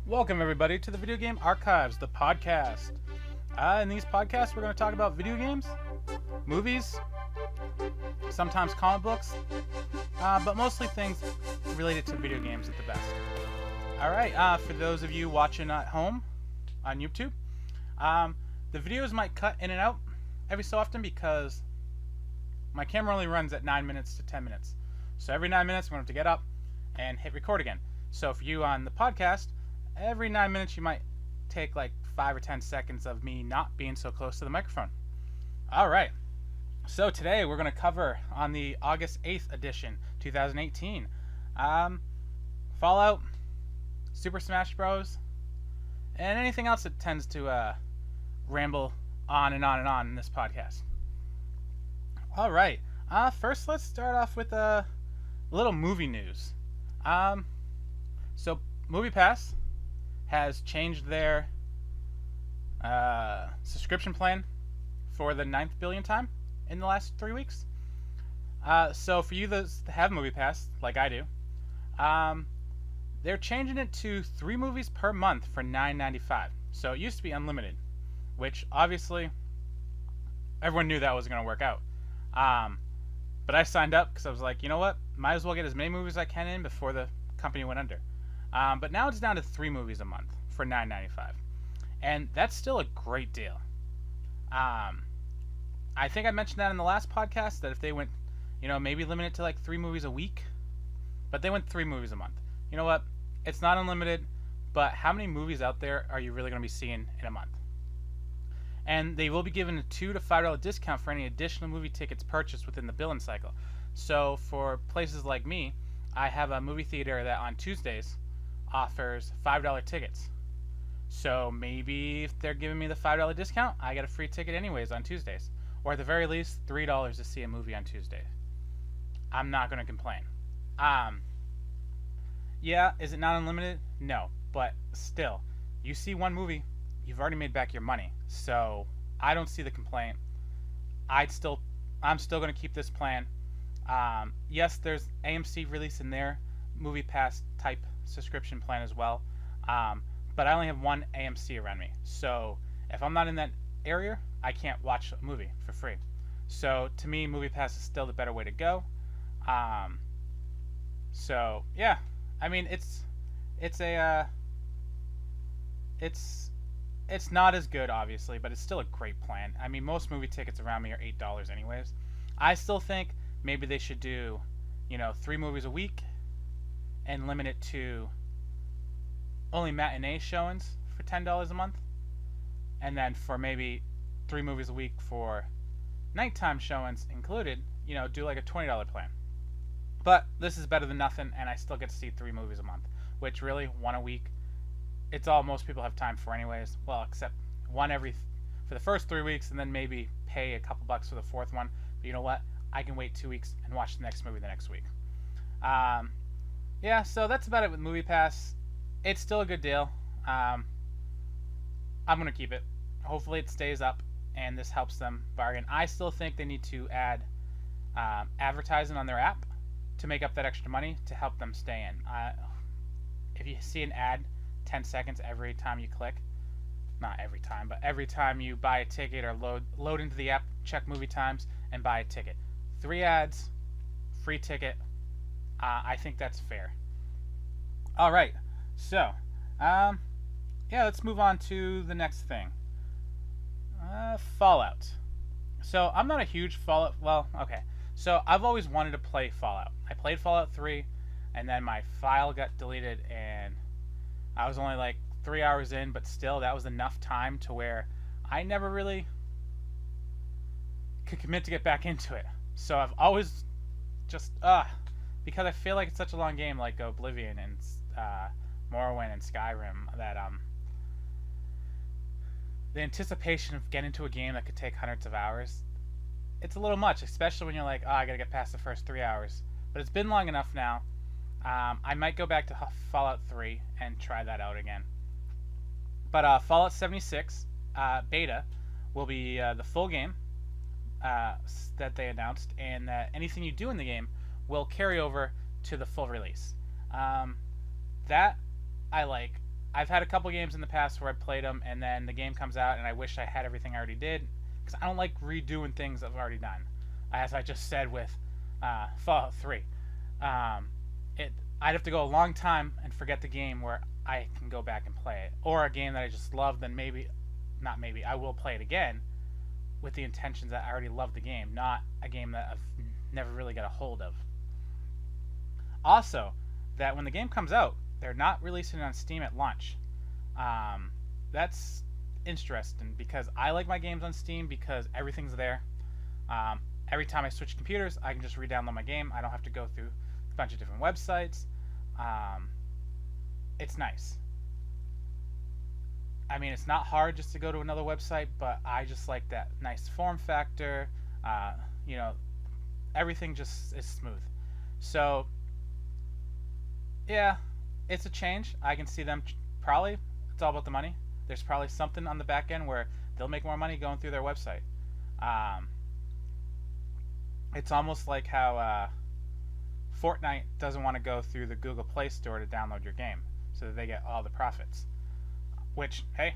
Welcome, everybody, to the Video Game Archives, the podcast. In these podcasts, we're going to talk about video games, movies, sometimes comic books, but mostly things related to video games at the best. Alright, for those of you watching at home on YouTube, the videos might cut in and out every so often because my camera only runs at 9 minutes to 10 minutes. So every 9 minutes, I'm going to have to get up and hit record again. So for you on the podcast, every 9 minutes you might take like 5 or 10 seconds of me not being so close to the microphone. Alright, so today we're going to cover on the August 8th edition, 2018, Fallout, Super Smash Bros, and anything else that tends to ramble on and on and on in this podcast. Alright, first let's start off with a little movie news. So MoviePass has changed their subscription plan for the 9th billion time in the last 3 weeks. So for you that have MoviePass, like I do, they're changing it to 3 movies per month for $9.95. So it used to be unlimited, which obviously everyone knew that wasn't going to work out. But I signed up because I was like, you know what? Might as well get as many movies as I can in before the company went under. But now it's down to 3 movies a month for $9.95. And that's still a great deal. I think I mentioned that in the last podcast, that if they went, maybe limit it to like 3 movies a week. But they went 3 movies a month. You know what? It's not unlimited, but how many movies out there are you really going to be seeing in a month? And they will be given a $2 to $5 discount for any additional movie tickets purchased within the billing cycle. So for places like me, I have a movie theater that on Tuesdays offers $5 tickets. So maybe if they're giving me the $5 discount, I get a free ticket anyways on Tuesdays. Or at the very least, $3 to see a movie on Tuesday. I'm not going to complain. Yeah, is it not unlimited? No. But still, you see one movie, you've already made back your money. So I don't see the complaint. I'm still going to keep this plan. Yes, there's AMC release in their MoviePass type subscription plan as well. But I only have one AMC around me. So if I'm not in that area, I can't watch a movie for free. So to me, MoviePass is still the better way to go. So yeah, I mean it's not as good obviously, but it's still a great plan. I mean most movie tickets around me are $8 anyways. I still think maybe they should do 3 movies a week and limit it to only matinee showings for $10 a month, and then for maybe 3 movies a week for nighttime showings included, do like a $20 plan. But this is better than nothing, and I still get to see 3 movies a month, which really 1 a week, it's all most people have time for anyways. Well, except one for the first 3 weeks, and then maybe pay a couple bucks for the 4th one. But you know what? I can wait 2 weeks and watch the next movie the next week. Yeah, so that's about it with MoviePass. It's still a good deal. I'm going to keep it. Hopefully it stays up and this helps them bargain. I still think they need to add advertising on their app to make up that extra money to help them stay in. If you see an ad 10 seconds every time you click, not every time, but every time you buy a ticket or load into the app, check movie times, and buy a ticket. 3 ads, free ticket. I think that's fair. All right. So, yeah, let's move on to the next thing. Fallout. So, I'm not a huge Fallout... Well, okay. So, I've always wanted to play Fallout. I played Fallout 3, and then my file got deleted, and I was only like 3 hours in, but still, that was enough time to where I never really could commit to get back into it. So, I've always just... because I feel like it's such a long game, like Oblivion and... Morrowind and Skyrim, that the anticipation of getting into a game that could take hundreds of hours, it's a little much, especially when you're like, I gotta get past the first 3 hours. But it's been long enough now. I might go back to Fallout 3 and try that out again. But Fallout 76 beta will be the full game that they announced, and that anything you do in the game will carry over to the full release. That I like. I've had a couple games in the past where I played them, and then the game comes out, and I wish I had everything I already did, because I don't like redoing things I've already done. As I just said with Fallout 3, um, I'd have to go a long time and forget the game where I can go back and play it, or a game that I just love. Then maybe I will play it again, with the intentions that I already love the game, not a game that I've never really got a hold of. Also, that when the game comes out, they're not releasing it on Steam at launch. That's interesting because I like my games on Steam because everything's there. Every time I switch computers, I can just re-download my game. I don't have to go through a bunch of different websites. It's nice. I mean, it's not hard just to go to another website, but I just like that nice form factor. You know, everything just is smooth. So, yeah, it's a change. I can see them probably, it's all about the money. There's probably something on the back end where they'll make more money going through their website. It's almost like how Fortnite doesn't want to go through the Google Play Store to download your game so that they get all the profits. Which, hey,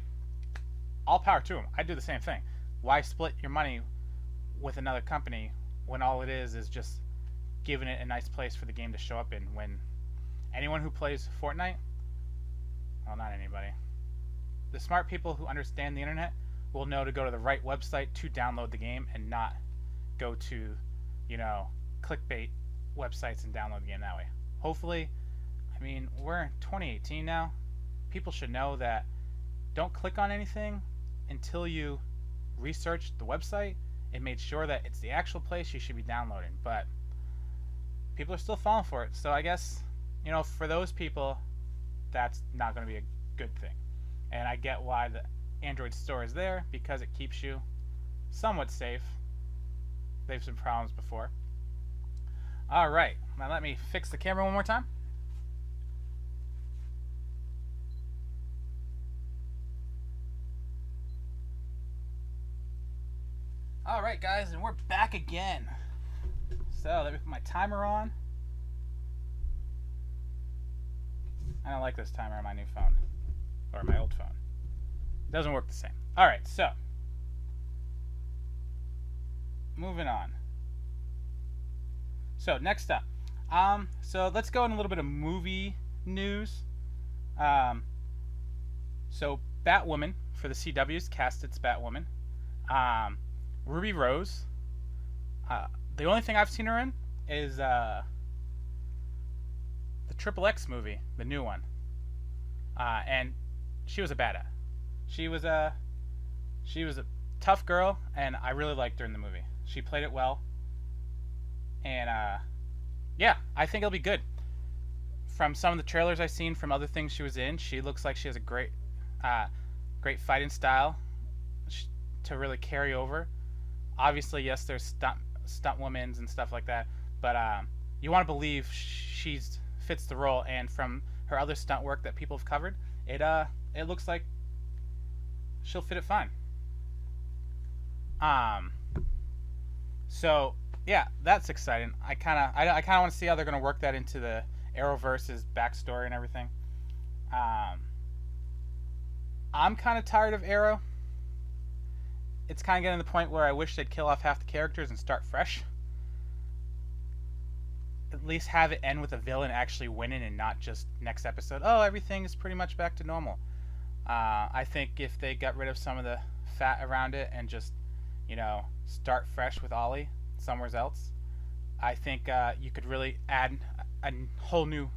all power to them. I do the same thing. Why split your money with another company when all it is just giving it a nice place for the game to show up in? When anyone who plays Fortnite, well, not anybody, the smart people who understand the internet will know to go to the right website to download the game and not go to, you know, clickbait websites and download the game that way. Hopefully, I mean, we're in 2018 now. People should know that don't click on anything until you research the website and made sure that it's the actual place you should be downloading. But people are still falling for it. So I guess, you know, for those people, that's not going to be a good thing. And I get why the Android store is there, because it keeps you somewhat safe. They've some problems before. Alright, now let me fix the camera one more time. Alright guys, and we're back again. So let me put my timer on. I don't like this timer on my new phone. Or my old phone. It doesn't work the same. Alright, so moving on. So next up, so let's go in a little bit of movie news. So Batwoman for the CW's cast its Batwoman. Ruby Rose. The only thing I've seen her in is the Triple X movie, the new one, and she was a badass. She was a tough girl, and I really liked her in the movie. She played it well. And yeah, I think it'll be good. From some of the trailers I've seen from other things she was in, she looks like she has a great fighting style to really carry over. Obviously, yes, there's stunt women and stuff like that, but you want to believe she fits the role. And from her other stunt work that people have covered, it looks like she'll fit it fine. So yeah, that's exciting. I kind of want to see how they're going to work that into the Arrowverse's backstory and everything. I'm kind of tired of Arrow. It's kind of getting to the point where I wish they'd kill off half the characters and start fresh. At least have it end with a villain actually winning and not just next episode, oh, everything is pretty much back to normal. I think if they got rid of some of the fat around it and just, you know, start fresh with Ollie somewhere else, I think you could really add a whole new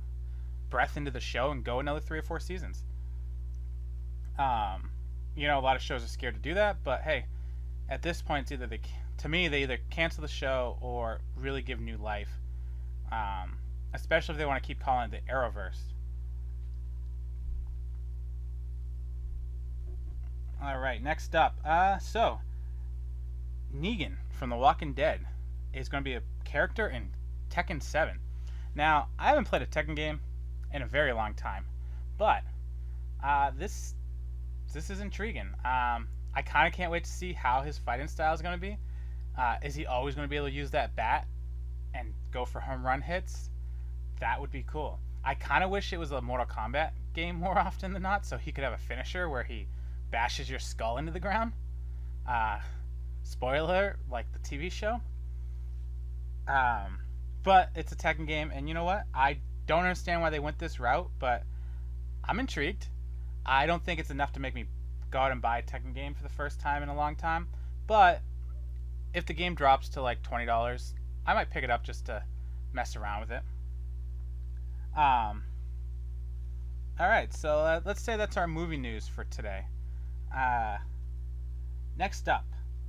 breath into the show and go another 3 or 4 seasons. You know, a lot of shows are scared to do that, but hey, at this point, it's either they either cancel the show or really give new life. Especially if they want to keep calling it the Arrowverse. Alright, next up. So Negan from The Walking Dead is going to be a character in Tekken 7. Now, I haven't played a Tekken game in a very long time, but this is intriguing. I kind of can't wait to see how his fighting style is going to be. Is he always going to be able to use that bat and go for home run hits? That would be cool. I kind of wish it was a Mortal Kombat game more often than not, so he could have a finisher where he bashes your skull into the ground. Uh, Spoiler, like the TV show. Um, but it's a Tekken game, and you know what? I don't understand why they went this route, but I'm intrigued. I don't think it's enough to make me go out and buy a Tekken game for the first time in a long time, but if the game drops to like $20, I might pick it up just to mess around with it. All right, so let's say that's our movie news for today. Uh, Next up,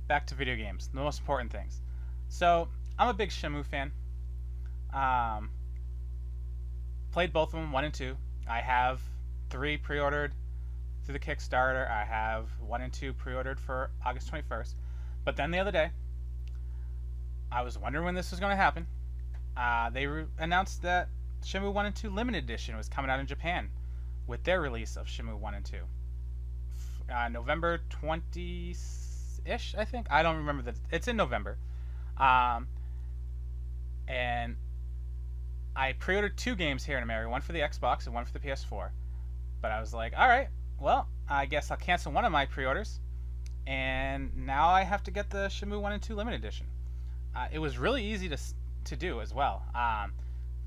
back to video games, the most important things. So I'm a big Shenmue fan. Um, Played both of them, 1 and 2. I have 3 pre-ordered through the Kickstarter. I have 1 and 2 pre-ordered for August 21st. But then the other day, I was wondering when this was going to happen. They announced that Shenmue 1 and 2 Limited Edition was coming out in Japan with their release of Shenmue 1 and 2. November 20-ish, I think. I don't remember. It's in November. And I pre-ordered 2 games here in America, one for the Xbox and one for the PS4. But I was like, all right, well, I guess I'll cancel one of my pre-orders. And now I have to get the Shenmue 1 and 2 Limited Edition. It was really easy to do as well.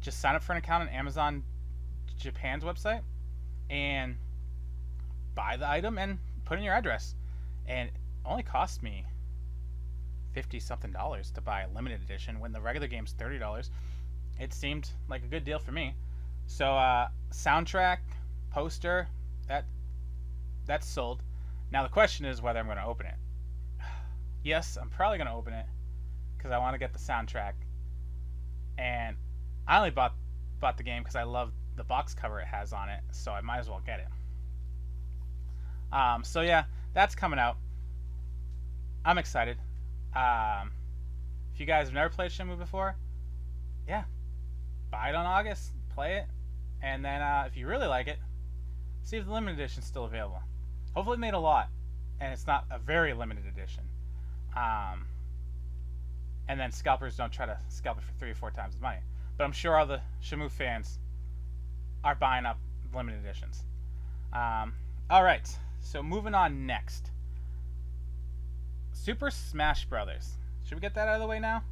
Just sign up for an account on Amazon Japan's website and buy the item and put in your address. And it only cost me $50-something to buy a limited edition when the regular game's $30. It seemed like a good deal for me. So soundtrack, poster, that's sold. Now the question is whether I'm going to open it. Yes, I'm probably going to open it because I want to get the soundtrack. And I only bought the game because I love the box cover it has on it, so I might as well get it. So yeah, that's coming out. I'm excited. If you guys have never played Shenmue before, yeah, buy it on August, play it, and then if you really like it, see if the limited edition is still available. Hopefully it made a lot, and it's not a very limited edition. And then scalpers don't try to scalp it for 3 or 4 times the money. But I'm sure all the Shenmue fans are buying up limited editions. All right, so moving on next. Super Smash Brothers. Should we get that out of the way now?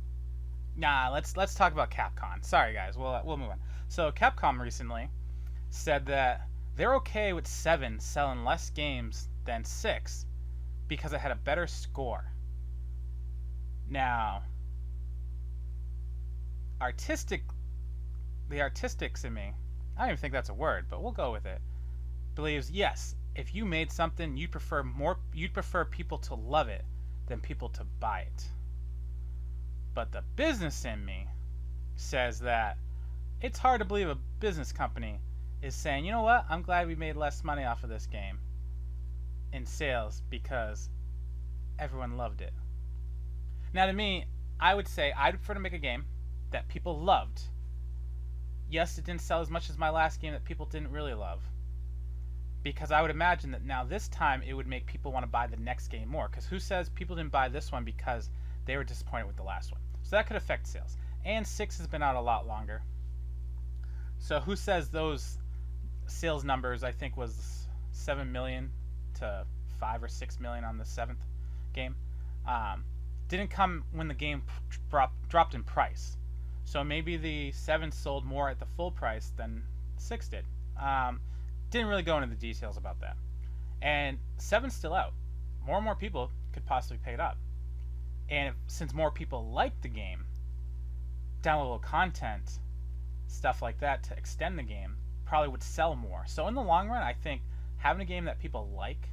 Nah, let's talk about Capcom. Sorry guys, we'll move on. So Capcom recently said that they're okay with 7 selling less games than 6 because it had a better score. Now, the artistics in me, I don't even think that's a word, but we'll go with it, believes yes, if you made something, you'd prefer people to love it than people to buy it. But the business in me says that it's hard to believe a business company is saying, you know what, I'm glad we made less money off of this game in sales because everyone loved it. Now to me, I would say I'd prefer to make a game that people loved. Yes, it didn't sell as much as my last game that people didn't really love. Because I would imagine that now this time it would make people want to buy the next game more. Because who says people didn't buy this one because they were disappointed with the last one? So that could affect sales. And 6 has been out a lot longer. So who says those sales numbers, I think was 7 million to 5 or 6 million on the 7th game, didn't come when the game dropped in price. So maybe the 7 sold more at the full price than 6 did. Didn't really go into the details about that. And 7's still out. More and more people could possibly pick it up. And since more people like the game, downloadable content, stuff like that to extend the game probably would sell more. So in the long run, I think having a game that people like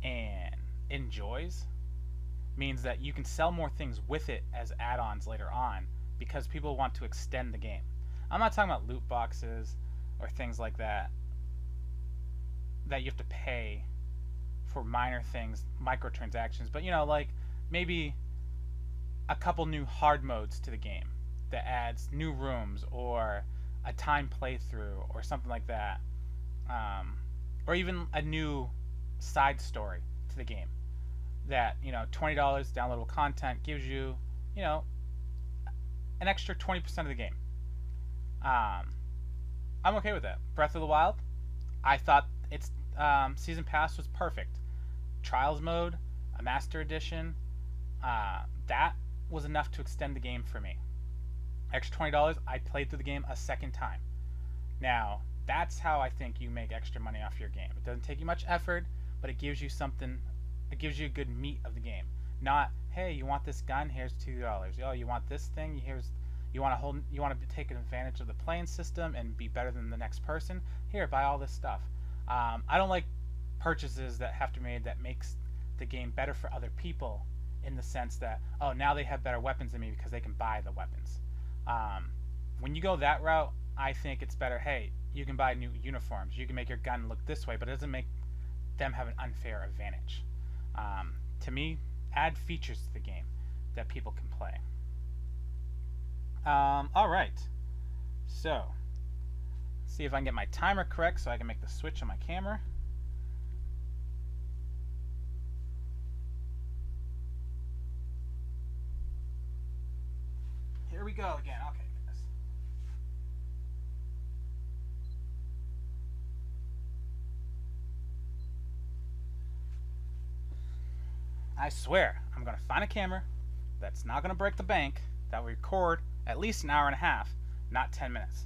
and enjoys means that you can sell more things with it as add-ons later on because people want to extend the game. I'm not talking about loot boxes or things like that you have to pay for minor things, microtransactions, but you know, like maybe a couple new hard modes to the game that adds new rooms or a time playthrough or something like that, or even a new side story to the game that, you know, $20 downloadable content gives you, you know, an extra 20% of the game. I'm okay with that. Breath of the Wild, I thought its season pass was perfect. Trials mode, a master edition, that was enough to extend the game for me. Extra $20, I played through the game a second time. Now, that's how I think you make extra money off your game. It doesn't take you much effort, but it gives you something. It gives you a good meat of the game. Not, hey, you want this gun? Here's $2. Oh, you want this thing? You want to hold. You want to take advantage of the playing system and be better than the next person? Here, buy all this stuff. I don't like purchases that have to be made that makes the game better for other people, in the sense that, oh, now they have better weapons than me because they can buy the weapons. When you go that route, I think it's better. Hey, you can buy new uniforms. You can make your gun look this way, but it doesn't make them have an unfair advantage. To me, add features to the game that people can play. All right. So, let's see if I can get my timer correct so I can make the switch on my camera. Here we go again. Okay. I swear, I'm going to find a camera that's not going to break the bank, that will record at least an hour and a half, not 10 minutes.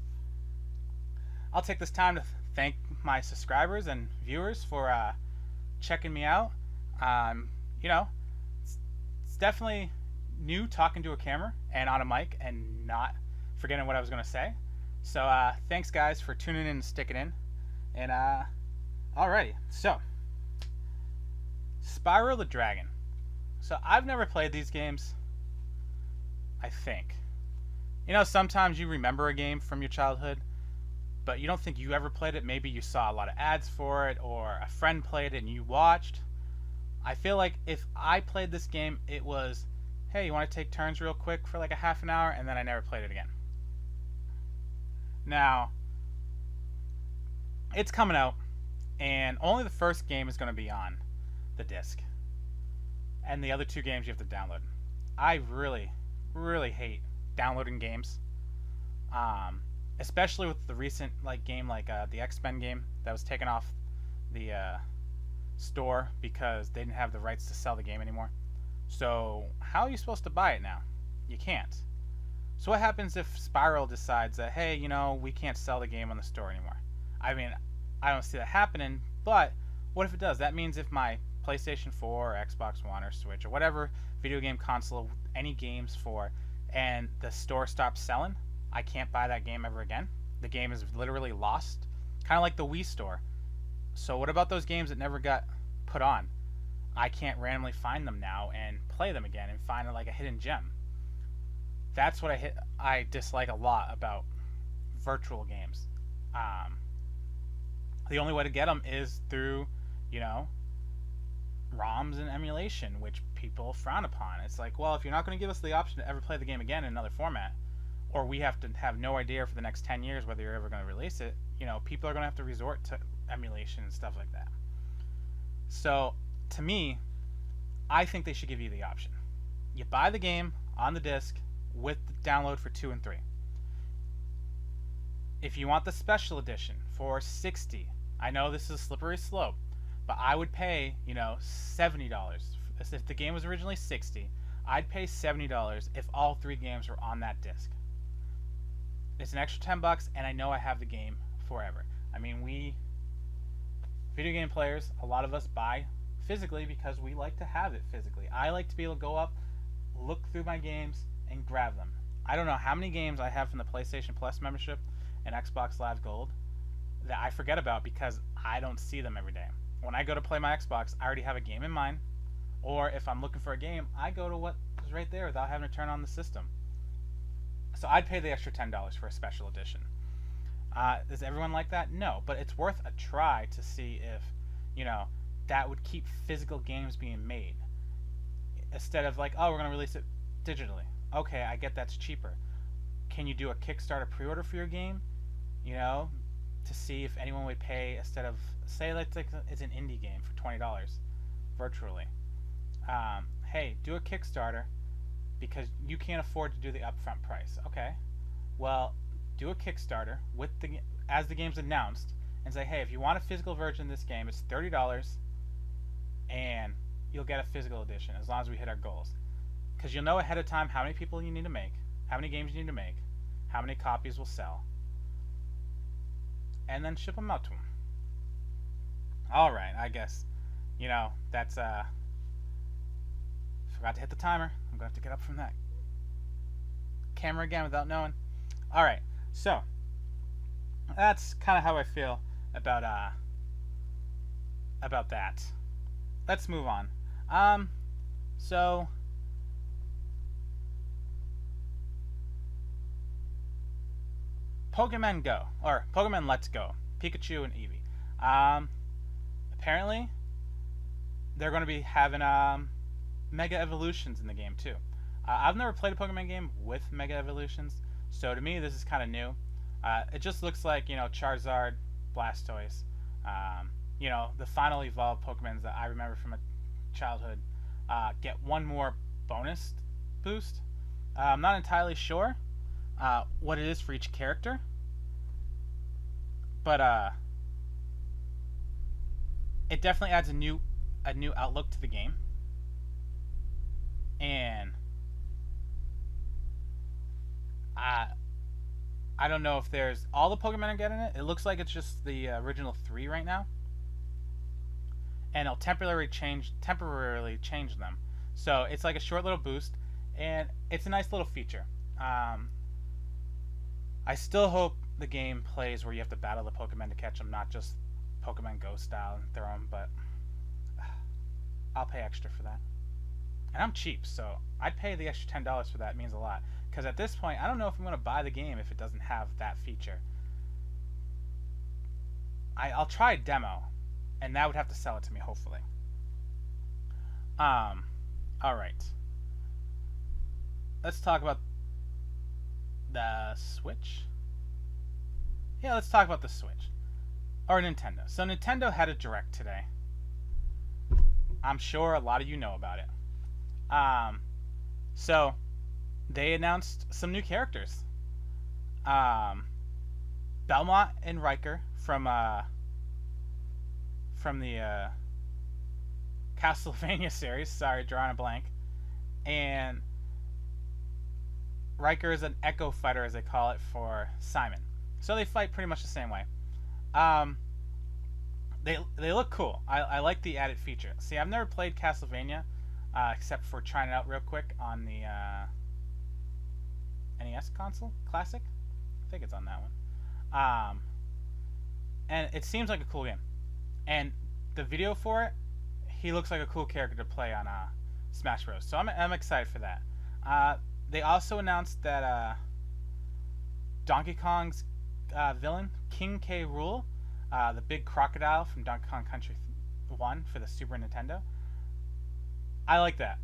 I'll take this time to thank my subscribers and viewers for checking me out. You know, it's definitely new talking to a camera and on a mic and not forgetting what I was going to say. So thanks, guys, for tuning in and sticking in. And alrighty, so Spyro the Dragon. So I've never played these games, I think. You know, sometimes you remember a game from your childhood, but you don't think you ever played it. Maybe you saw a lot of ads for it, or a friend played it and you watched. I feel like if I played this game, it was, hey, you want to take turns real quick for like a half an hour, and then I never played it again. Now, it's coming out, and only the first game is going to be on the disc. And the other two games you have to download. I really, really hate downloading games, especially with the recent game like the X-Men game that was taken off the store because they didn't have the rights to sell the game anymore. So how are you supposed to buy it now? You can't. So what happens if Spyro decides that, hey, you know, we can't sell the game on the store anymore? I mean, I don't see that happening, but what if it does? That means if my PlayStation 4 or Xbox One or Switch or whatever video game console any games for, and the store stops selling, I can't buy that game ever again. The game is literally lost, kind of like the Wii store. So what about those games that never got put on? I can't randomly find them now and play them again and find like a hidden gem. That's what I dislike a lot about virtual games. The only way to get them is through, you know, ROMs and emulation, which people frown upon. It's like, well, if you're not going to give us the option to ever play the game again in another format, or we have to have no idea for the next 10 years whether you're ever going to release it, you know, people are going to have to resort to emulation and stuff like that. So, to me, I think they should give you the option. You buy the game on the disc with the download for 2 and 3. If you want the special edition for $60, I know this is a slippery slope, but I would pay, you know, $70. If the game was originally $60, I'd pay $70 if all 3 games were on that disc. It's an extra $10, and I know I have the game forever. I mean, we video game players, a lot of us buy physically because we like to have it physically. I like to be able to go up, look through my games, and grab them. I don't know how many games I have from the PlayStation Plus membership and Xbox Live Gold that I forget about because I don't see them every day. When I go to play my Xbox, I already have a game in mind, or if I'm looking for a game, I go to what is right there without having to turn on the system. So I'd pay the extra $10 for a special edition. Is everyone like that? No, but it's worth a try to see if, you know, that would keep physical games being made instead of like, oh, we're going to release it digitally. Okay, I get that's cheaper. Can you do a Kickstarter pre-order for your game? You know, to see if anyone would pay instead of, say, let's like it's an indie game for $20 virtually. Hey, do a Kickstarter because you can't afford to do the upfront price. Okay, well, do a Kickstarter with the as the game's announced and say, hey, if you want a physical version of this game, it's $30, and you'll get a physical edition as long as we hit our goals. Because you'll know ahead of time how many people you need to make, how many games you need to make, how many copies will sell, and then ship them out to them. Alright, I guess, that's, forgot to hit the timer. I'm going to have to get up from that camera again without knowing. Alright, so, that's kind of how I feel about that. Let's move on. So, Pokemon Go, or Pokemon Let's Go, Pikachu and Eevee. Apparently, they're going to be having Mega Evolutions in the game too. I've never played a Pokemon game with Mega Evolutions, so to me this is kind of new. It just looks like, Charizard, Blastoise, the final evolved Pokemons that I remember from my childhood get one more bonus boost. I'm not entirely sure what it is for each character, but it definitely adds a new outlook to the game. And I don't know if there's all the Pokemon are getting it. It looks like it's just the original 3 right now, and it'll temporarily change them. So it's like a short little boost, and it's a nice little feature. I still hope the game plays where you have to battle the Pokemon to catch them, not just Pokemon Go style and throw them. But I'll pay extra for that, and I'm cheap, so I'd pay the extra $10 for that. It means a lot. Because at this point, I don't know if I'm going to buy the game if it doesn't have that feature. I'll try a demo, and that would have to sell it to me, hopefully. Alright. Let's talk about the Switch. Yeah, let's talk about the Switch. Or Nintendo. So Nintendo had a Direct today. I'm sure a lot of you know about it. So they announced some new characters. Belmont and Riker from the Castlevania series. Sorry, drawing a blank. And Riker is an Echo Fighter, as they call it, for Simon. So they fight pretty much the same way. They look cool. I like the added feature. See, I've never played Castlevania, except for trying it out real quick on the NES console, Classic. I think it's on that one. And it seems like a cool game. And the video for it, he looks like a cool character to play on Smash Bros. So I'm excited for that. They also announced that Donkey Kong's villain, King K. Rool, the big crocodile from Donkey Kong Country 1 for the Super Nintendo. I like that.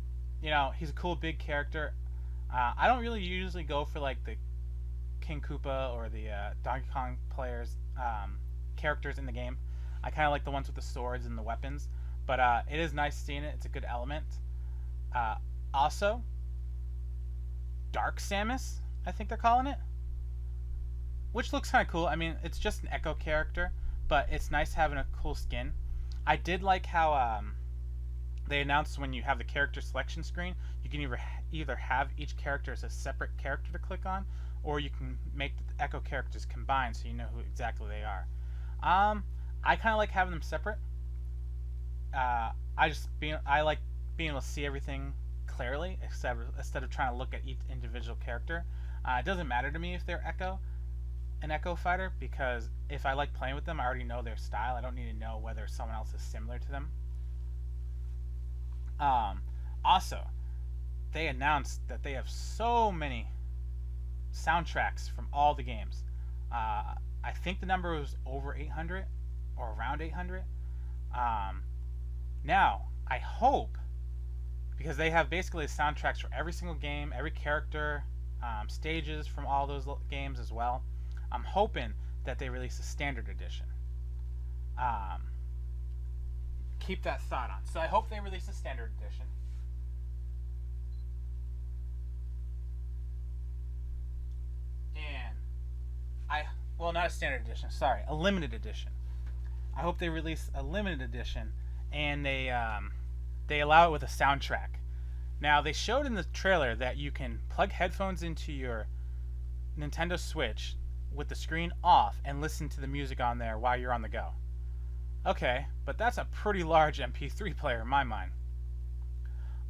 He's a cool big character. I don't really usually go for like the King Koopa or the Donkey Kong players characters in the game. I kind of like the ones with the swords and the weapons, but it is nice seeing it. It's a good element. Also, Dark Samus, I think they're calling it, which looks kind of cool. I mean, it's just an Echo character, but it's nice having a cool skin. I did like how they announced when you have the character selection screen, you can either have each character as a separate character to click on, or you can make the Echo characters combined so you know who exactly they are. I kind of like having them separate. I like being able to see everything clearly instead of trying to look at each individual character. It doesn't matter to me if they're an Echo Fighter, because if I like playing with them, I already know their style. I don't need to know whether someone else is similar to them. Also, they announced that they have so many soundtracks from all the games. I think the number was over 800 or around 800. Now, I hope, because they have basically soundtracks for every single game, every character, stages from all those games as well. I'm hoping that they release a standard edition. Keep that thought on. So I hope they release a standard edition. And not a standard edition. Sorry, a limited edition. I hope they release a limited edition, and they allow it with a soundtrack. Now, they showed in the trailer that you can plug headphones into your Nintendo Switch with the screen off and listen to the music on there while you're on the go. Okay, but that's a pretty large MP3 player in my mind.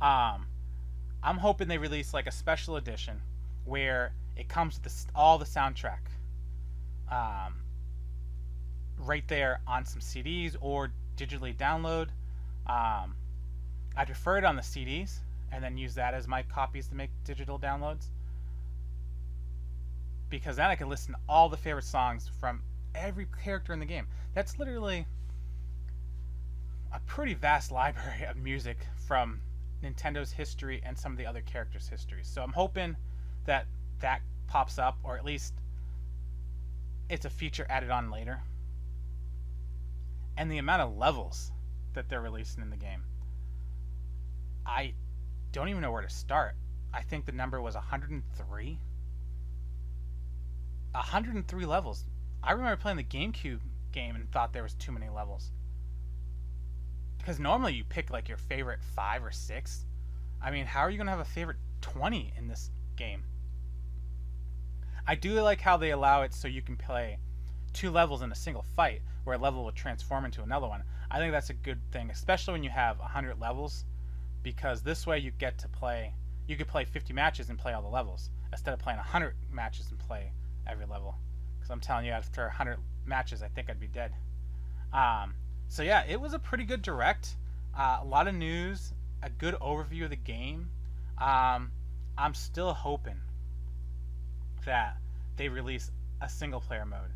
I'm hoping they release like a special edition where it comes with all the soundtrack right there on some CDs or digitally download. I prefer it on the CDs and then use that as my copies to make digital downloads, because then I can listen to all the favorite songs from every character in the game. That's literally a pretty vast library of music from Nintendo's history and some of the other characters' histories. So I'm hoping that that pops up, or at least it's a feature added on later. And the amount of levels that they're releasing in the game, I don't even know where to start. I think the number was 103. 103 levels. I remember playing the GameCube game and thought there was too many levels. Because normally you pick like your favorite 5 or 6. I mean, how are you going to have a favorite 20 in this game? I do like how they allow it so you can play 2 levels in a single fight, where a level will transform into another one. I think that's a good thing, especially when you have 100 levels, because this way you get to play, you could play 50 matches and play all the levels, instead of playing 100 matches and play every level. Because I'm telling you, after 100 matches, I think I'd be dead. So yeah, it was a pretty good direct. A lot of news, a good overview of the game. I'm still hoping that they release a single player mode.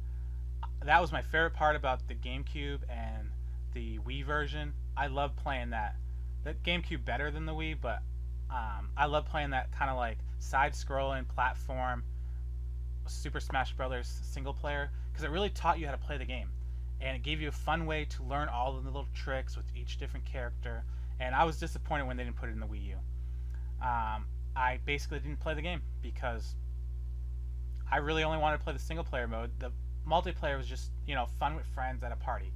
That was my favorite part about the GameCube and the Wii version. I love playing that. The GameCube better than the Wii, but I love playing that kind of like side-scrolling platform Super Smash Brothers single player, because it really taught you how to play the game, and it gave you a fun way to learn all of the little tricks with each different character. And I was disappointed when they didn't put it in the Wii U. I basically didn't play the game because I really only wanted to play the single player mode. The multiplayer was just, fun with friends at a party.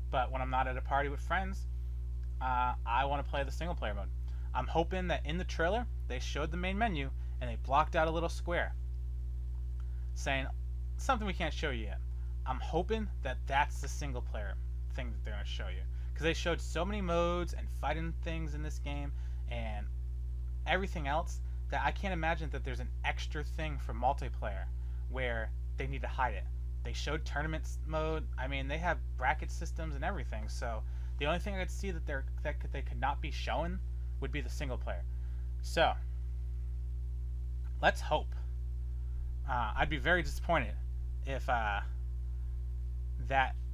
But when I'm not at a party with friends, I want to play the single player mode. I'm hoping that in the trailer they showed the main menu and they blocked out a little square saying something we can't show you yet. I'm hoping that that's the single player thing that they're going to show you, because they showed so many modes and fighting things in this game and everything else that I can't imagine that there's an extra thing for multiplayer where they need to hide it. They showed tournaments mode. I mean, they have bracket systems and everything. So the only thing I could see that they could not be showing would be the single player. So let's hope. I'd be very disappointed if that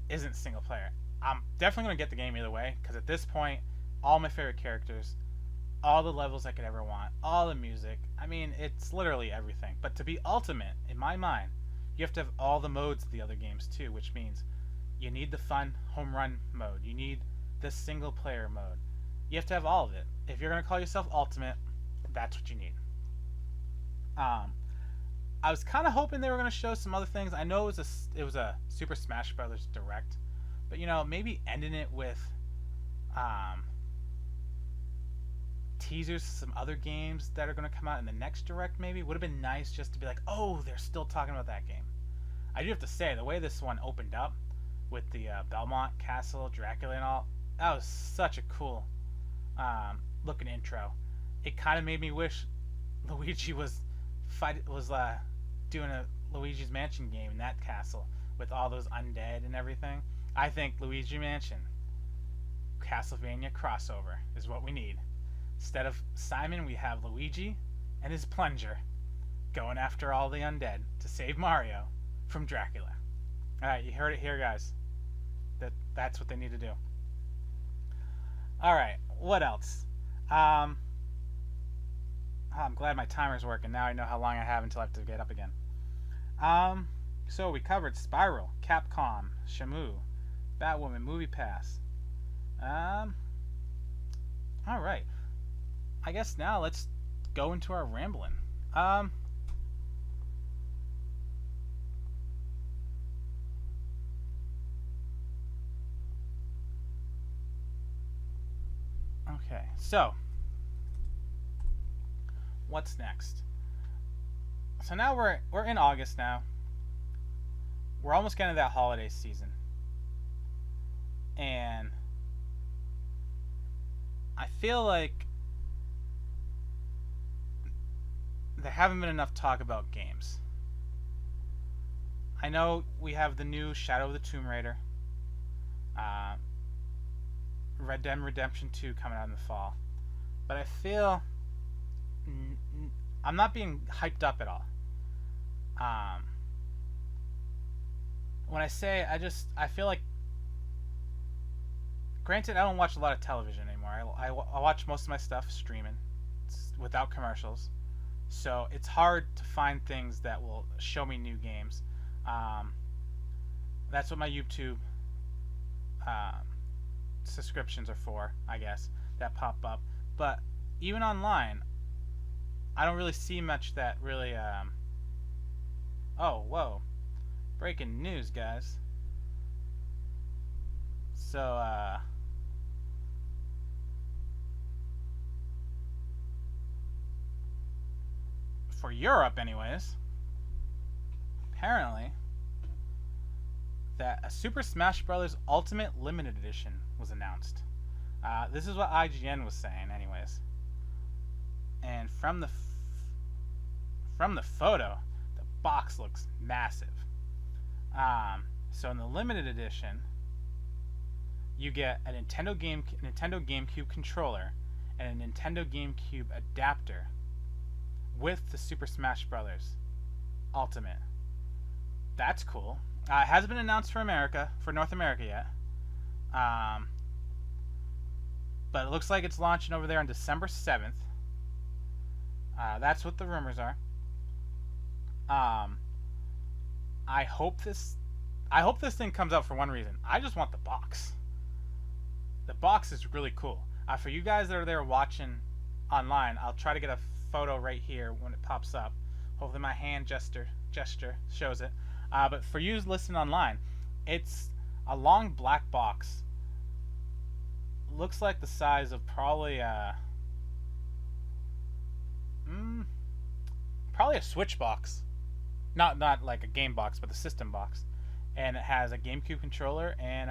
isn't single player. I'm definitely going to get the game either way, because at this point, all my favorite characters, all the levels I could ever want, all the music. I mean, it's literally everything. But to be ultimate, in my mind, you have to have all the modes of the other games too, which means you need the fun home run mode. You need the single player mode. You have to have all of it. If you're going to call yourself ultimate, that's what you need. I was kind of hoping they were going to show some other things. I know it was a Super Smash Brothers Direct, but maybe ending it with teasers to some other games that are going to come out in the next Direct maybe would have been nice, just to be like, oh, they're still talking about that game. I do have to say, the way this one opened up with the Belmont Castle, Dracula and all, that was such a cool looking intro. It kind of made me wish Luigi was doing a Luigi's Mansion game in that castle with all those undead and everything. I think Luigi Mansion Castlevania crossover is what we need. Instead of Simon, we have Luigi and his plunger going after all the undead to save Mario from Dracula. Alright, you heard it here, guys. That's what they need to do. Alright, what else? I'm glad my timer's working. Now I know how long I have until I have to get up again. So we covered Spiral, Capcom, Shamu, Batwoman, Movie Pass. Alright. I guess now let's go into our rambling. Okay, so what's next? So now we're in August now. We're almost getting to that holiday season. And I feel like there haven't been enough talk about games. I know we have the new Shadow of the Tomb Raider, Red Dead Redemption 2 coming out in the fall, but I feel I'm not being hyped up at all. When I say I feel like, granted, I don't watch a lot of television anymore. I watch most of my stuff streaming without commercials, so it's hard to find things that will show me new games. That's what my YouTube subscriptions are for, I guess, that pop up. But even online, I don't really see much that really. Oh, whoa! Breaking news, guys. So, for Europe, anyways, apparently, that a Super Smash Bros. Ultimate Limited Edition was announced. This is what IGN was saying, anyways. And from the photo, the box looks massive. So in the limited edition, you get a Nintendo GameCube controller and a Nintendo GameCube adapter with the Super Smash Bros. Ultimate. That's cool. It hasn't been announced for North America yet. But it looks like it's launching over there on December 7th. That's what the rumors are. I hope this thing comes out for one reason. I just want the box. The box is really cool. For you guys that are there watching online, I'll try to get a photo right here when it pops up. Hopefully my hand gesture shows it. But for you listening online, it's a long black box. Looks like the size of probably a Switch box. Not like a game box, but the system box. And it has a GameCube controller and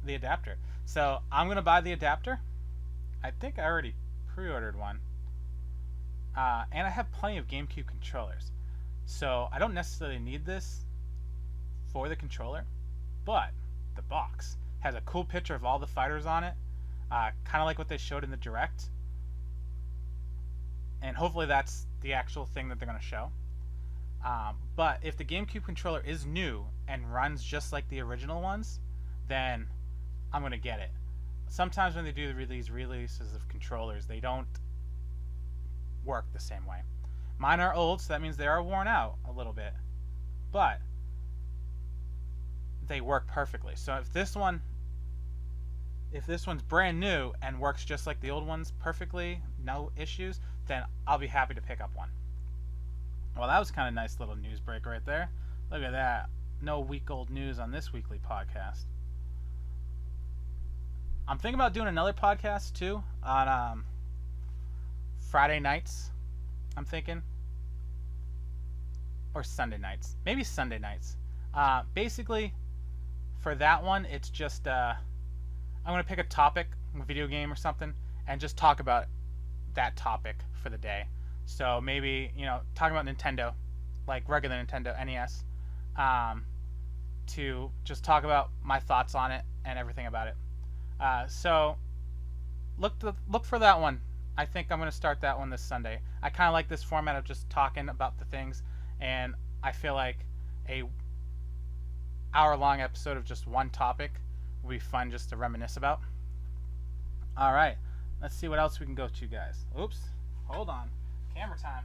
the adapter. So I'm gonna buy the adapter. I think I already pre-ordered one. And I have plenty of GameCube controllers. So I don't necessarily need this for the controller, but the box has a cool picture of all the fighters on it, kind of like what they showed in the Direct, and hopefully that's the actual thing that they're going to show. But if the GameCube controller is new and runs just like the original ones, then I'm going to get it. Sometimes when they do these releases of controllers, they don't work the same way. Mine are old, so that means they are worn out a little bit, but they work perfectly. So if this one's brand new and works just like the old ones perfectly, no issues, then I'll be happy to pick up one. Well, that was kind of a nice little news break right there. Look at that. No week-old news on this weekly podcast. I'm thinking about doing another podcast too on Friday nights, I'm thinking. Or Sunday nights. Maybe Sunday nights. Basically, for that one, it's just I'm going to pick a topic, a video game or something, and just talk about that topic for the day. So maybe, talking about Nintendo, like regular Nintendo NES, to just talk about my thoughts on it and everything about it. So look for that one. I think I'm going to start that one this Sunday. I kind of like this format of just talking about the things, and I feel like a hour-long episode of just one topic will be fun just to reminisce about. All right, let's see what else we can go to, guys. Oops, hold on. Camera time.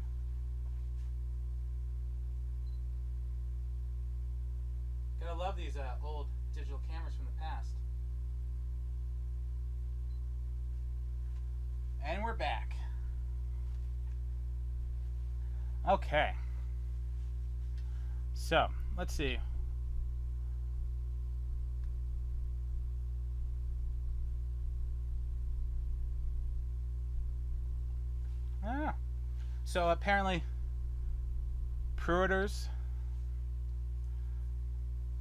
Gotta love these old digital cameras from the past. And we're back. Okay. So, let's see. So apparently, pre-orders.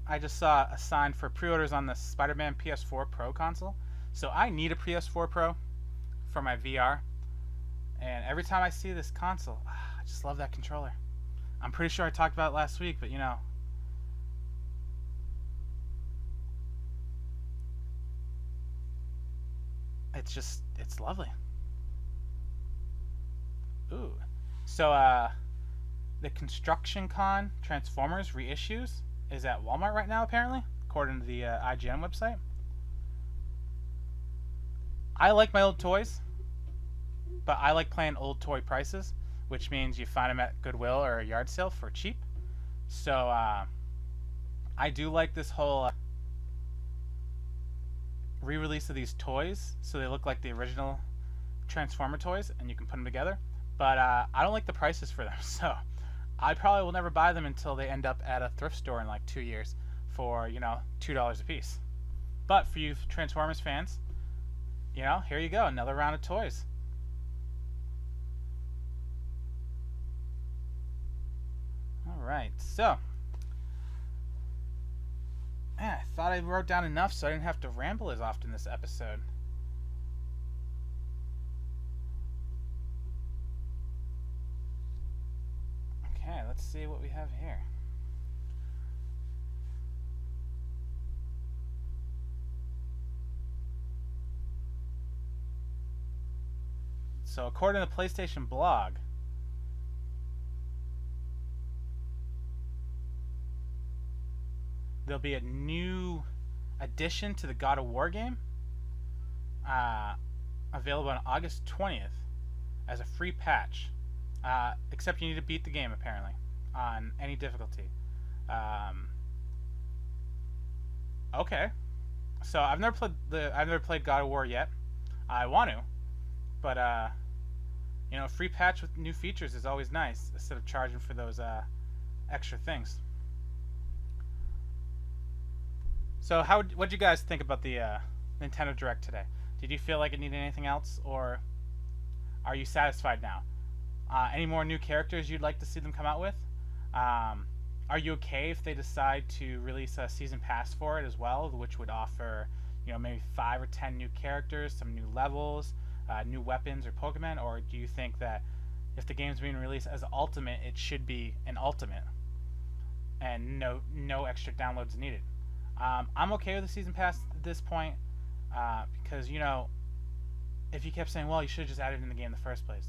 I just saw a sign for pre-orders on the Spider-Man PS4 Pro console. So I need a PS4 Pro for my VR. And every time I see this console, I just love that controller. I'm pretty sure I talked about it last week, but you know, it's lovely. Ooh. So the Construction Con Transformers reissues is at Walmart right now, apparently, according to the IGN website. I like my old toys, but I like playing old toy prices, which means you find them at Goodwill or a yard sale for cheap. So I do like this whole re-release of these toys, so they look like the original Transformer toys, and you can put them together. But I don't like the prices for them, so I probably will never buy them until they end up at a thrift store in like 2 years for, you know, $2 a piece. But for you Transformers fans, you know, here you go, another round of toys. Alright, so man, I thought I wrote down enough so I didn't have to ramble as often this episode. Okay, let's see what we have here. So according to the PlayStation blog, there'll be a new addition to the God of War game, available on August 20th as a free patch. Except you need to beat the game apparently on any difficulty. Okay, so I've never played God of War yet. I want to, but you know, a free patch with new features is always nice instead of charging for those extra things. So what'd you guys think about the Nintendo Direct today? Did you feel like it needed anything else, or are you satisfied now? Any more new characters you'd like to see them come out with? Are you okay if they decide to release a season pass for it as well, which would offer, you know, maybe 5 or 10 new characters, some new levels, new weapons or Pokemon? Or do you think that if the game's being released as an Ultimate, it should be an Ultimate and no extra downloads needed? I'm okay with the season pass at this point, because, you know, if you kept saying, well, you should have just added it in the game in the first place.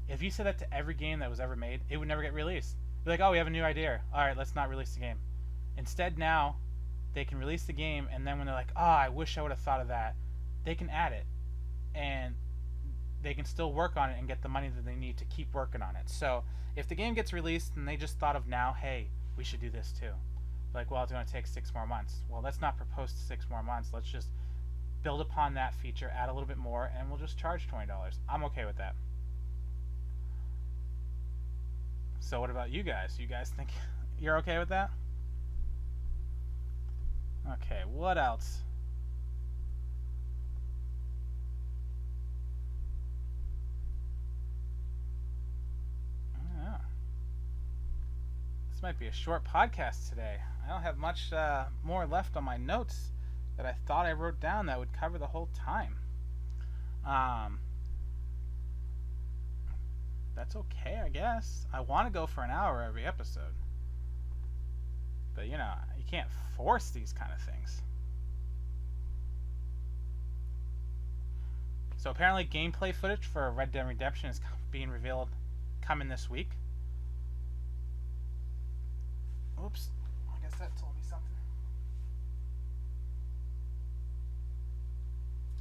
If you said that to every game that was ever made, it would never get released. Be like, oh, we have a new idea. All right, let's not release the game. Instead, now they can release the game, and then when they're like, oh, I wish I would have thought of that, they can add it, and they can still work on it and get the money that they need to keep working on it. So if the game gets released and they just thought of now, hey, we should do this too. Like, well, it's going to take 6 more months. Well, let's not propose 6 more months. Let's just build upon that feature, add a little bit more, and we'll just charge $20. I'm okay with that. So what about you guys? You guys think you're okay with that? Okay, what else? I don't know. This might be a short podcast today. I don't have much more left on my notes that I thought I wrote down that would cover the whole time. That's okay, I guess. I want to go for an hour every episode. But, you know, you can't force these kind of things. So apparently gameplay footage for Red Dead Redemption is being revealed coming this week. Oops. I guess that told me something.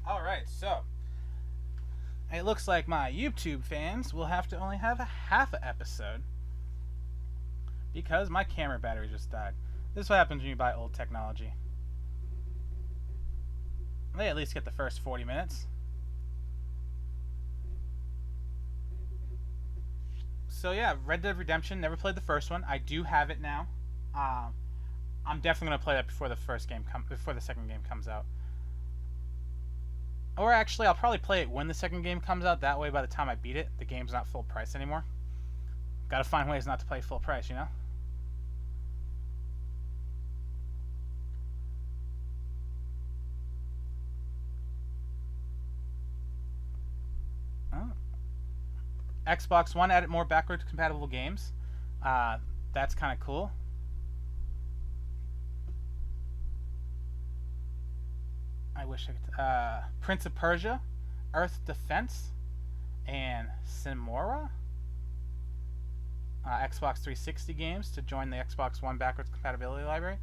Alright, so it looks like my YouTube fans will have to only have a half an episode because my camera battery just died. This is what happens when you buy old technology. They at least get the first 40 minutes. So yeah, Red Dead Redemption, never played the first one. I do have it now. I'm definitely going to play that before the second game comes out. Or actually, I'll probably play it when the second game comes out. That way, by the time I beat it, the game's not full price anymore. Gotta find ways not to pay full price, you know? Oh. Xbox One added more backwards compatible games. Uh, that's kind of cool. I wish I could. Prince of Persia, Earth Defense, and Simora. Xbox 360 games to join the Xbox One backwards compatibility library.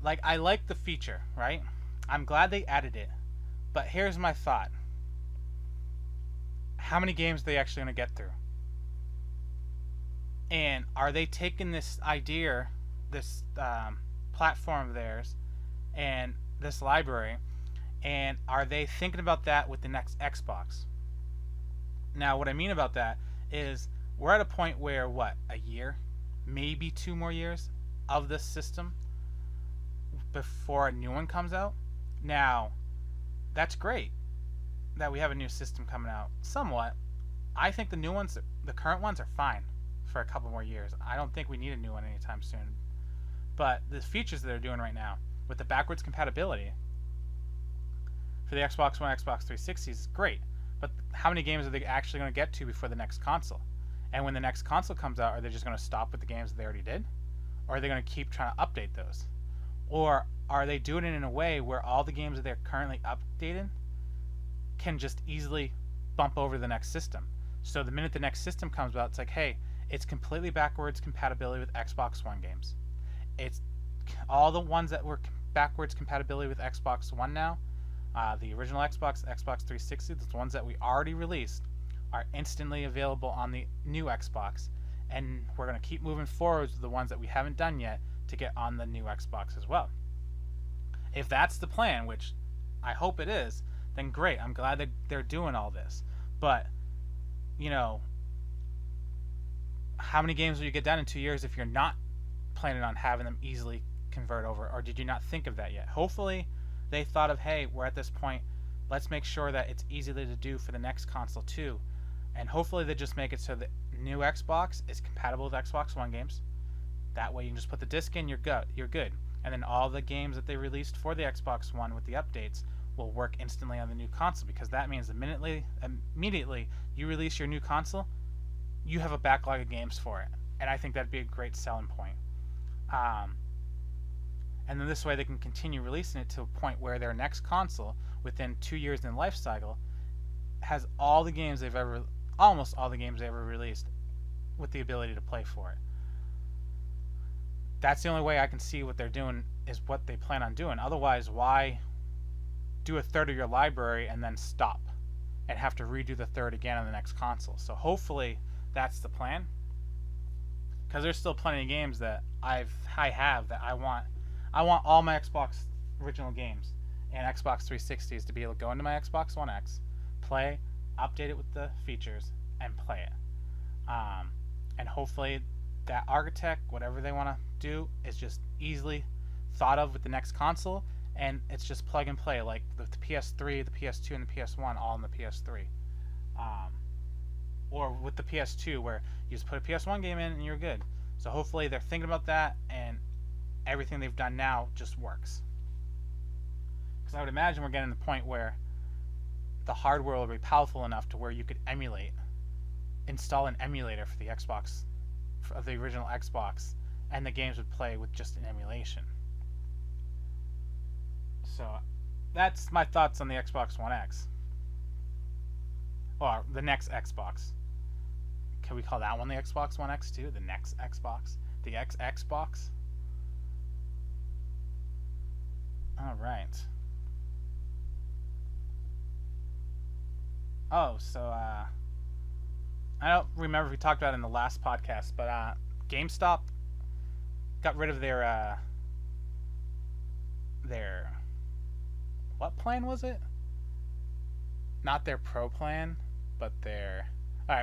Like, I like the feature, right? I'm glad they added it. But here's my thought. How many games are they actually going to get through? And are they taking this idea, this platform of theirs, and this library, and are they thinking about that with the next Xbox? Now, what I mean about that is we're at a point where, what, a year, maybe 2 more years of this system before a new one comes out? Now, that's great that we have a new system coming out. Somewhat. I think the new ones, the current ones, are fine for a couple more years. I don't think we need a new one anytime soon. But the features that they're doing right now with the backwards compatibility for the Xbox One, Xbox 360 is great. But how many games are they actually going to get to before the next console? And when the next console comes out, are they just going to stop with the games that they already did? Or are they going to keep trying to update those? Or are they doing it in a way where all the games that they're currently updating can just easily bump over the next system? So the minute the next system comes out, it's like, hey, it's completely backwards compatibility with Xbox One games. It's all the ones that were backwards compatibility with Xbox One now, the original Xbox, Xbox 360, the ones that we already released, are instantly available on the new Xbox. And we're going to keep moving forward with the ones that we haven't done yet to get on the new Xbox as well. If that's the plan, which I hope it is, then great. I'm glad that they're doing all this. But, you know, how many games will you get done in 2 years if you're not planning on having them easily convert over? Or did you not think of that yet? Hopefully they thought of, hey, we're at this point, let's make sure that it's easy to do for the next console too. And hopefully they just make it so the new Xbox is compatible with Xbox One games. That way you can just put the disc in, you're good. And then all the games that they released for the Xbox One with the updates will work instantly on the new console, because that means immediately you release your new console, you have a backlog of games for it. And I think that'd be a great selling point. And then this way they can continue releasing it to a point where their next console, within 2 years in life cycle, has all the games almost all the games they ever released with the ability to play for it. That's the only way I can see what they're doing is what they plan on doing. Otherwise, why do a third of your library and then stop and have to redo the third again on the next console? So hopefully that's the plan, because there's still plenty of games that I have that I want all my Xbox original games and Xbox 360s to be able to go into my Xbox One X, play, update it with the features, and play it. And hopefully that architect, whatever they want to do, is just easily thought of with the next console, and it's just plug and play, like the PS3, the PS2, and the PS1 all in the PS3. Or with the PS2, where you just put a PS1 game in and you're good. So hopefully they're thinking about that, and everything they've done now just works. Because I would imagine we're getting to the point where the hardware will be powerful enough to where you could install an emulator for the Xbox, of the original Xbox, and the games would play with just an emulation. So that's my thoughts on the Xbox One X. Or the next Xbox. Can we call that one the Xbox One X too? The next Xbox? The Xbox? Alright. Oh, so I don't remember if we talked about it in the last podcast, but GameStop got rid of their what plan was it? Not their Pro plan, but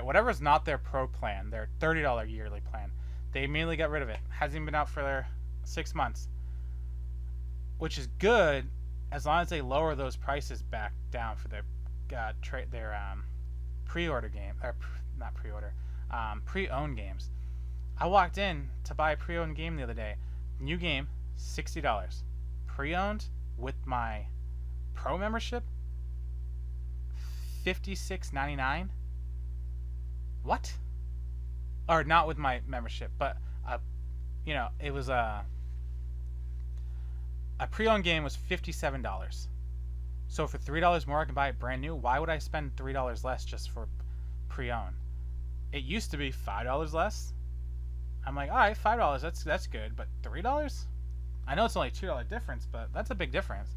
whatever's not their Pro plan, their $30 yearly plan. They immediately got rid of it. Hasn't even been out for 6 months, which is good as long as they lower those prices back down for their pre-order game, or not pre-order, pre-owned games. I walked in to buy a pre-owned game the other day. New game, $60. Pre-owned with my pro membership, $56.99. What? Or not with my membership, but it was a pre-owned game was $57. So for $3 more, I can buy it brand new. Why would I spend $3 less just for pre-owned? It used to be $5 less. I'm like, all right, $5. That's good, but $3? I know it's only a $2 difference, but that's a big difference.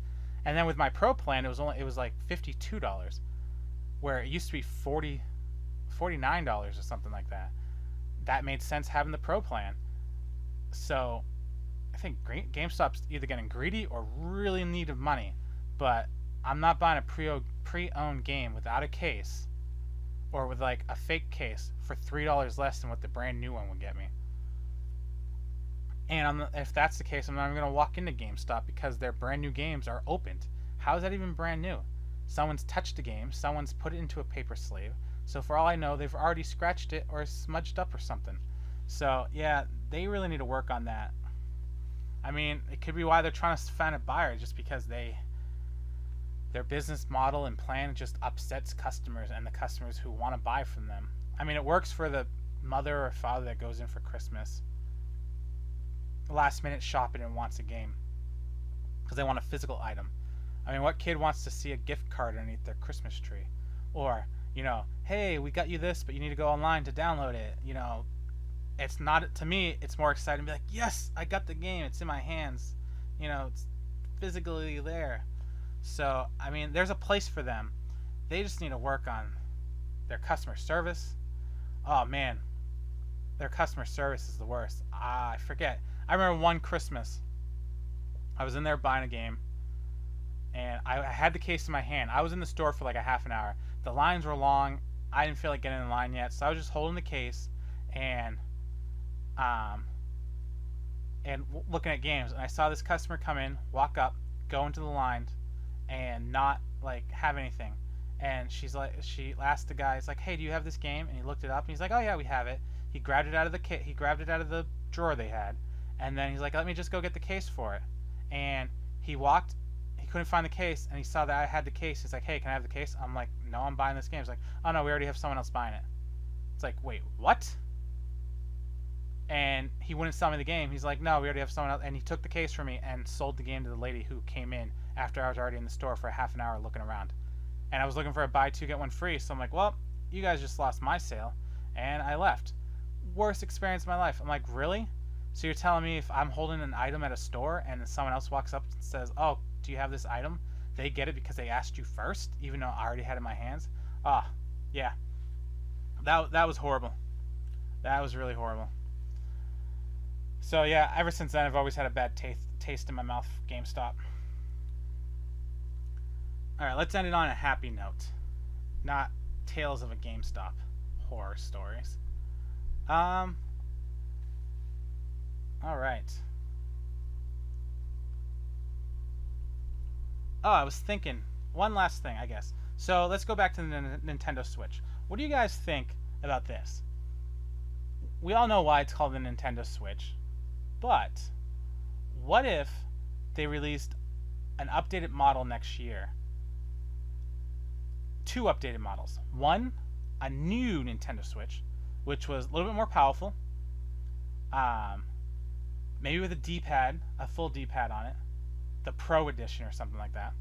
And then with my pro plan, it was like $52, where it used to be $49 or something like that. That made sense having the pro plan. So I think GameStop's either getting greedy or really in need of money. But I'm not buying a pre-owned game without a case, or with like a fake case, for $3 less than what the brand new one would get me. And if that's the case, I'm not even going to walk into GameStop because their brand new games are opened. How is that even brand new? Someone's touched the game, someone's put it into a paper sleeve. So for all I know, they've already scratched it or smudged up or something. So yeah, they really need to work on that. I mean, it could be why they're trying to find a buyer, just because their business model and plan just upsets customers and the customers who want to buy from them. I mean, it works for the mother or father that goes in for Christmas, last minute shopping, and wants a game because they want a physical item. I mean, what kid wants to see a gift card underneath their Christmas tree? Or, hey, we got you this, but you need to go online to download it. It's not, to me, it's more exciting to be like, yes, I got the game, it's in my hands, it's physically there. So, I mean, there's a place for them. They just need to work on their customer service. Oh man, their customer service is the worst. I forget. I remember one Christmas, I was in there buying a game, and I had the case in my hand. I was in the store for like a half an hour. The lines were long. I didn't feel like getting in line yet, so I was just holding the case and looking at games. And I saw this customer come in, walk up, go into the line, and not like have anything. And she asked the guy, it's like, hey, do you have this game? And he looked it up, and he's like, oh yeah, we have it. He grabbed it out of the drawer they had, and then he's like, let me just go get the case for it. And he couldn't find the case, and he saw that I had the case. He's like, hey, can I have the case? I'm like, no, I'm buying this game. He's like, oh no, we already have someone else buying it. It's like, wait, what? And he wouldn't sell me the game. He's like, no, we already have someone else. And he took the case from me and sold the game to the lady who came in after I was already in the store for a half an hour looking around. And I was looking for a buy two get one free, so I'm like, well, you guys just lost my sale, and I left. Worst experience of my life. I'm like, really? So you're telling me if I'm holding an item at a store and someone else walks up and says, oh, do you have this item? They get it because they asked you first, even though I already had it in my hands? Yeah. That was horrible. That was really horrible. So yeah, ever since then I've always had a bad taste in my mouth for GameStop. Alright, let's end it on a happy note. Not tales of a GameStop horror stories. Alright. Oh, I was thinking, one last thing, I guess. So let's go back to the Nintendo Switch. What do you guys think about this? We all know why it's called the Nintendo Switch, but what if they released an updated model next year? Two updated models. One, a new Nintendo Switch, which was a little bit more powerful. Maybe with a D-pad, a full D-pad on it. The Pro Edition or something like that.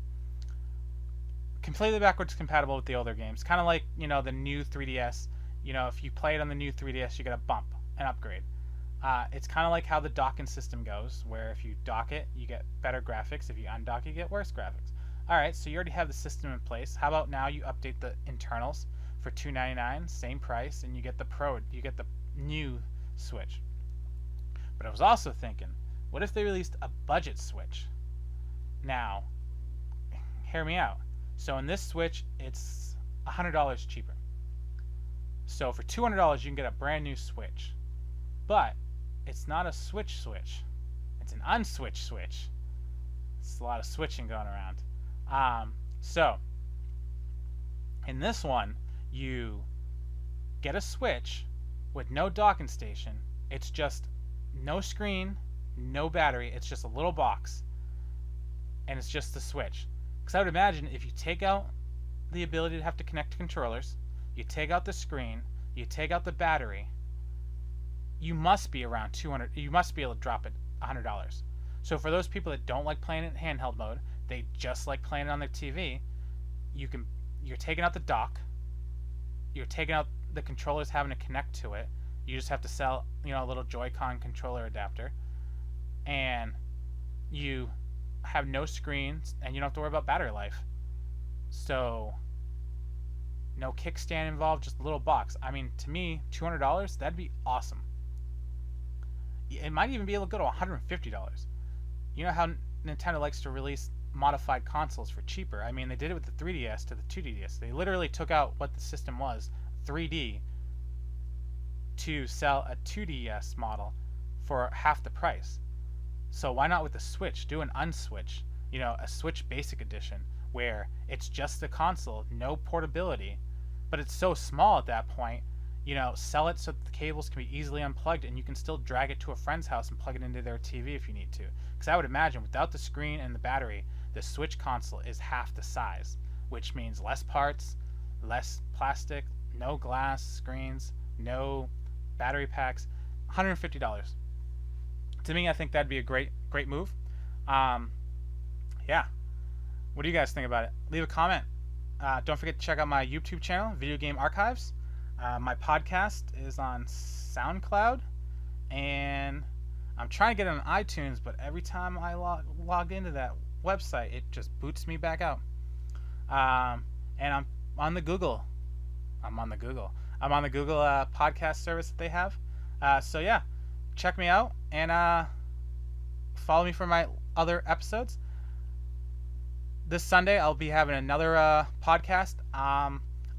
Completely backwards compatible with the older games. Kind of like, the new 3DS. If you play it on the new 3DS, you get a bump, an upgrade. It's kind of like how the docking system goes, where if you dock it, you get better graphics. If you undock, you get worse graphics. Alright, so you already have the system in place. How about now you update the internals for $299, same price, and you get the new Switch. But I was also thinking, what if they released a budget Switch? Now, hear me out. So in this Switch, it's $100 cheaper. So for $200, you can get a brand new Switch. But it's not a Switch. It's an unswitch Switch. It's a lot of switching going around. So in this one, you get a Switch with no docking station, It's just no screen, no battery. It's just a little box, and it's just the Switch. Because I would imagine if you take out the ability to have to connect to controllers, you take out the screen, you take out the battery, you must be around 200. You must be able to drop it $100. So for those people that don't like playing it in handheld mode, they just like playing it on their TV. You're taking out the dock. You're taking out the controllers having to connect to it. You just have to sell, a little Joy-Con controller adapter, and you have no screens, and you don't have to worry about battery life. So no kickstand involved, just a little box. I mean, to me, $200, that'd be awesome. It might even be able to go to $150. You know how Nintendo likes to release modified consoles for cheaper. I mean, they did it with the 3DS to the 2DS. They literally took out what the system was, 3D, to sell a 2DS model for half the price. So why not with the Switch? Do an unswitch, a Switch Basic Edition, where it's just the console, no portability, but it's so small at that point. Sell it so that the cables can be easily unplugged, and you can still drag it to a friend's house and plug it into their TV if you need to. Because I would imagine without the screen and the battery, the Switch console is half the size, which means less parts, less plastic, no glass screens, no battery packs. $150. To me, I think that'd be a great move. Yeah. What do you guys think about it? Leave a comment. Don't forget to check out my YouTube channel, Video Game Archives. My podcast is on SoundCloud, and I'm trying to get it on iTunes, but every time I log into that website, it just boots me back out. And I'm on the Google. I'm on the Google podcast service that they have. So yeah, check me out and follow me for my other episodes. This Sunday I'll be having another podcast.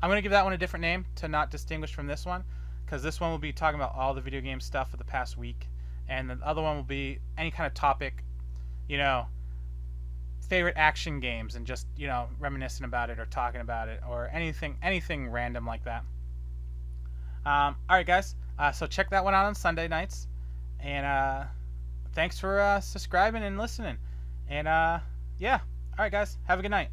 I'm going to give that one a different name to not distinguish from this one, because this one will be talking about all the video game stuff of the past week, and the other one will be any kind of topic, favorite action games, and just, reminiscing about it or talking about it or anything random like that. Alright guys, so check that one out on Sunday nights, and thanks for subscribing and listening, and yeah, alright guys, have a good night.